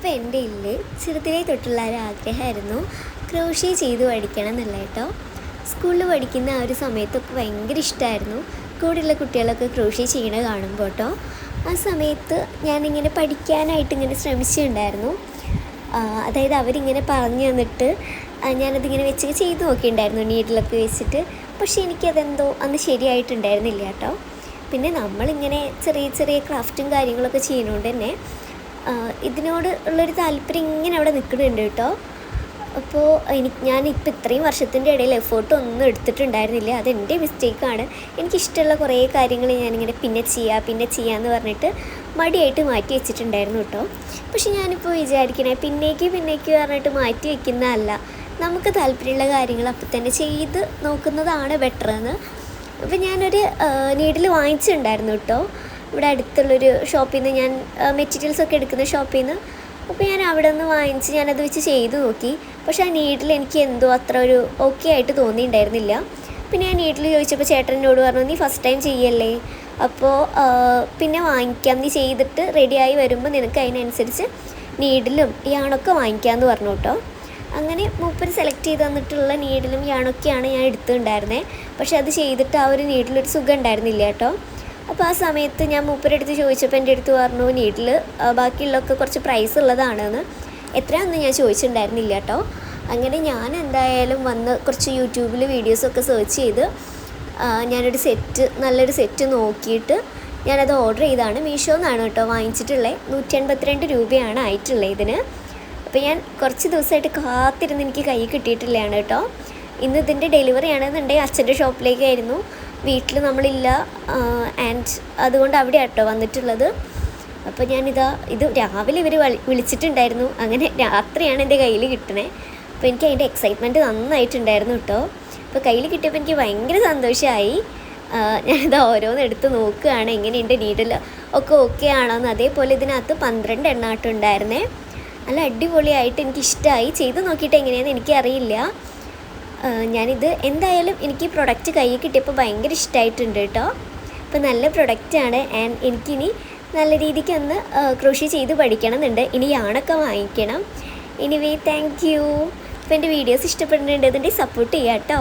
അപ്പോൾ എൻ്റെ ഉള്ളിൽ ചെറുതിലേ തൊട്ടുള്ള ഒരു ആഗ്രഹമായിരുന്നു ക്രോഷ്യ ചെയ്ത് പഠിക്കണം എന്നുള്ള കേട്ടോ. സ്കൂളിൽ പഠിക്കുന്ന ആ ഒരു സമയത്തൊക്കെ ഭയങ്കര ഇഷ്ടമായിരുന്നു കൂടെയുള്ള കുട്ടികളൊക്കെ ക്രോഷ്യ ചെയ്യണത് കാണുമ്പോൾ കേട്ടോ. ആ സമയത്ത് ഞാനിങ്ങനെ പഠിക്കാനായിട്ട് ഇങ്ങനെ ശ്രമിച്ചിട്ടുണ്ടായിരുന്നു. അതായത് അവരിങ്ങനെ പറഞ്ഞു തന്നിട്ട് ഞാനതിങ്ങനെ വെച്ച് ചെയ്ത് നോക്കിയിട്ടുണ്ടായിരുന്നു നീഡിലൊക്കെ വെച്ചിട്ട്. പക്ഷേ എനിക്കതെന്തോ അന്ന് ശരിയായിട്ടുണ്ടായിരുന്നില്ല കേട്ടോ. പിന്നെ നമ്മളിങ്ങനെ ചെറിയ ചെറിയ ക്രാഫ്റ്റും കാര്യങ്ങളൊക്കെ ചെയ്യുന്നതുകൊണ്ട് തന്നെ ഇതിനോട് ഉള്ളൊരു താല്പര്യം ഇങ്ങനെ അവിടെ നിൽക്കുന്നുണ്ട് കേട്ടോ. അപ്പോൾ ഞാനിപ്പോൾ ഇത്രയും വർഷത്തിൻ്റെ ഇടയിൽ എഫേർട്ട് ഒന്നും എടുത്തിട്ടുണ്ടായിരുന്നില്ല. അതെൻ്റെ മിസ്റ്റേക്കാണ്. എനിക്കിഷ്ടമുള്ള കുറേ കാര്യങ്ങൾ ഞാനിങ്ങനെ പിന്നെ ചെയ്യാമെന്ന് പറഞ്ഞിട്ട് മടിയായിട്ട് മാറ്റി വെച്ചിട്ടുണ്ടായിരുന്നു കേട്ടോ. പക്ഷെ ഞാനിപ്പോൾ വിചാരിക്കണേ പിന്നേക്ക് പറഞ്ഞിട്ട് മാറ്റി വയ്ക്കുന്നതല്ല, നമുക്ക് താല്പര്യമുള്ള കാര്യങ്ങൾ അപ്പം തന്നെ ചെയ്ത് നോക്കുന്നതാണ് ബെറ്ററെന്ന്. അപ്പോൾ ഞാനൊരു നീഡിൽ വാങ്ങിച്ചിട്ടുണ്ടായിരുന്നു കേട്ടോ. ഇവിടെ അടുത്തുള്ളൊരു ഷോപ്പിൽ നിന്ന് ഞാൻ മെറ്റീരിയൽസൊക്കെ എടുക്കുന്ന ഷോപ്പിൽ നിന്ന്. അപ്പോൾ ഞാൻ അവിടെ നിന്ന് വാങ്ങിച്ച് ഞാനത് വെച്ച് ചെയ്ത് നോക്കി. പക്ഷേ ആ നീഡിൽ എനിക്ക് എന്തോ അത്ര ഒരു ഓക്കെ ആയിട്ട് തോന്നിയിട്ടുണ്ടായിരുന്നില്ല. പിന്നെ ഞാൻ നീഡിൽ ചോദിച്ചപ്പോൾ ചേട്ടനോട് പറഞ്ഞു, നീ ഫസ്റ്റ് ടൈം ചെയ്യല്ലേ, അപ്പോൾ പിന്നെ വാങ്ങിക്കാം, നീ ചെയ്തിട്ട് റെഡിയായി വരുമ്പോൾ നിനക്ക് അതിനനുസരിച്ച് നീഡിലും യാണൊക്കെ വാങ്ങിക്കാമെന്ന് പറഞ്ഞു കേട്ടോ. അങ്ങനെ മൂപ്പര് സെലക്ട് ചെയ്ത് തന്നിട്ടുള്ള നീഡിലും യാണൊക്കെയാണ് ഞാൻ എടുത്തിട്ടുണ്ടായിരുന്നത്. പക്ഷെ അത് ചെയ്തിട്ട് ആ ഒരു നീഡിലൊരു സുഖം ഉണ്ടായിരുന്നില്ല കേട്ടോ. അപ്പോൾ ആ സമയത്ത് ഞാൻ മൂപ്പരെടുത്ത് ചോദിച്ചപ്പോൾ എൻ്റെ അടുത്ത് പറഞ്ഞു നീഡിൽ ബാക്കിയുള്ളതൊക്കെ കുറച്ച് പ്രൈസ് ഉള്ളതാണെന്ന്. എത്രയാണെന്ന് ഞാൻ ചോദിച്ചിട്ടുണ്ടായിരുന്നില്ല കേട്ടോ. അങ്ങനെ ഞാൻ എന്തായാലും വന്ന് കുറച്ച് യൂട്യൂബിൽ വീഡിയോസൊക്കെ സെർച്ച് ചെയ്ത് നല്ലൊരു സെറ്റ് നോക്കിയിട്ട് ഞാനത് ഓർഡർ ചെയ്താണ്. മീഷോ എന്നാണ് കേട്ടോ വാങ്ങിച്ചിട്ടുള്ളത്. 182 രൂപയാണ് ആയിട്ടുള്ളത് ഇതിന്. അപ്പോൾ ഞാൻ കുറച്ച് ദിവസമായിട്ട് കാത്തിരുന്ന് എനിക്ക് കൈ കിട്ടിയിട്ടില്ലാണ് കേട്ടോ. ഇന്ന് ഇതിൻ്റെ ഡെലിവറി ആണെന്നുണ്ടെങ്കിൽ അച്ഛൻ്റെ ഷോപ്പിലേക്കായിരുന്നു, വീട്ടിൽ നമ്മളില്ല. ആൻഡ് അതുകൊണ്ട് അവിടെ കേട്ടോ വന്നിട്ടുള്ളത്. അപ്പോൾ ഇത് രാവിലെ ഇവർ വിളിച്ചിട്ടുണ്ടായിരുന്നു. അങ്ങനെ രാത്രിയാണ് എൻ്റെ കയ്യിൽ കിട്ടണേ. അപ്പോൾ എനിക്ക് അതിൻ്റെ എക്സൈറ്റ്മെൻറ്റ് നന്നായിട്ടുണ്ടായിരുന്നു കേട്ടോ. അപ്പോൾ കയ്യിൽ കിട്ടിയപ്പോൾ എനിക്ക് ഭയങ്കര സന്തോഷമായി. ഞാനിത് ഓരോന്ന് എടുത്ത് നോക്കുകയാണ് എങ്ങനെയുണ്ട് നീഡിൽ ഒക്കെ ഓക്കെ ആണോന്ന്. അതേപോലെ ഇതിനകത്ത് 12 എണ്ണാട്ടുണ്ടായിരുന്നേ. നല്ല അടിപൊളിയായിട്ട് എനിക്കിഷ്ടമായി. ചെയ്ത് നോക്കിയിട്ട് എങ്ങനെയാണെന്ന് എനിക്കറിയില്ല. ഞാനിത് എന്തായാലും എനിക്ക് ഈ പ്രൊഡക്റ്റ് കയ്യിൽ കിട്ടിയപ്പോൾ ഭയങ്കര ഇഷ്ടമായിട്ടുണ്ട് കേട്ടോ. അപ്പോൾ നല്ല പ്രൊഡക്റ്റാണ്. ആൻഡ് എനിക്കിനി നല്ല രീതിക്ക് ഒന്ന് ക്രോഷ്യ ചെയ്ത് പഠിക്കണം എന്നുണ്ട്. ഇനി യാണൊക്കെ വാങ്ങിക്കണം. Anyway thank you. അപ്പോൾ എൻ്റെ വീഡിയോസ് ഇഷ്ടപ്പെടുന്നുണ്ട്, അതിൻ്റെ സപ്പോർട്ട് ചെയ്യാം കേട്ടോ.